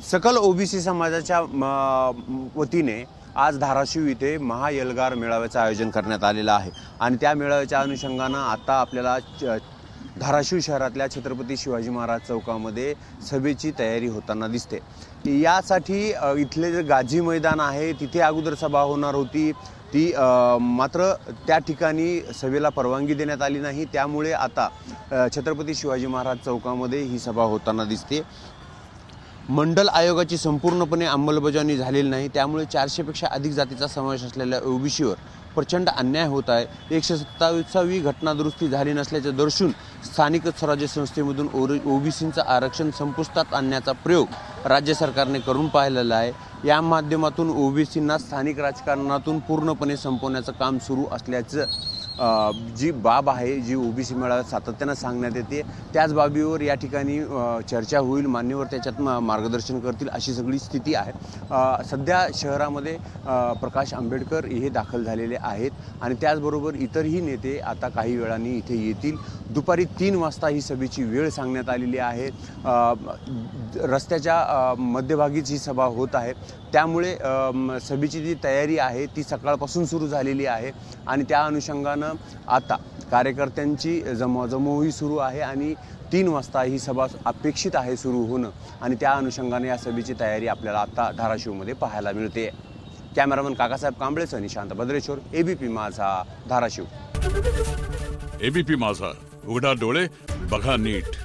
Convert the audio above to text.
सकल ओबीसी समाजाच्या वतीने आज धाराशिव इथे महाएल्गार मेळाव्याचं आयोजन करण्यात आलेलं आहे आणि त्या मेळाव्याच्या अनुषंगानं आता आपल्याला धाराशिव शहरातल्या छत्रपती शिवाजी महाराज चौकामध्ये सभेची तयारी होताना दिसते। यासाठी इथले जे गाजी मैदान आहे तिथे अगोदर सभा होणार होती, ती मात्र त्या ठिकाणी सभेला परवानगी देण्यात आली नाही। त्यामुळे आता छत्रपती शिवाजी महाराज चौकामध्ये ही सभा होताना दिसते। मंडल आयोगाची संपूर्णपणे अंमलबजावणी झालेली नाही, त्यामुळे 400 पेक्षा अधिक जातीचा समावेश असलेल्या ओबीसीवर प्रचंड अन्याय होत आहे। 127वी घटना दुरुस्ती झाली नसल्याचे दर्शून स्थानिक स्वराज्य संस्थेमधून ओबीसींचं आरक्षण संपुष्टात आणण्याचा प्रयोग राज्य सरकारने करून पाहिलेला आहे। या माध्यमातून ओबीसींना स्थानिक राजकारणातून पूर्णपणे संपवण्याचं काम सुरू असल्याचं जी बाब आहे, जी ओबीसी मेळाव्यात सातत्याने सांगण्यात येते, त्याच बाबीवर या ठिकाणी चर्चा होईल, मान्यवर त्याच्यात मार्गदर्शन करतील अशी सगळी स्थिती आहे। सध्या शहरामध्ये प्रकाश आंबेडकर हे दाखल झालेले आहेत आणि त्याचबरोबर इतरही नेते आता काही वेळांनी इथे येतील। दुपारी 3 वाजता ही सभेची वेळ सांगण्यात आलेली आहे। रस्त्याच्या मध्यभागीच ही सभा होत आहे, त्यामुळे सभेची जी तयारी आहे ती सकाळपासून सुरू झालेली आहे आणि त्या अनुषंगानं आता कार्यकर्त्यांची जमवाजमवही सुरू आहे आणि 3 वाजता ही सभा अपेक्षित आहे सुरू होणं आणि त्या अनुषंगाने या सभेची तयारी आपल्याला आता धाराशिवमध्ये पाहायला मिळते। कॅमेरामन काकासाहेब कांबळेसह निशांत भद्रेश्वर, एबीपी माझा, धाराशिव। एबीपी माझा, उघडा डोळे बघा नीट।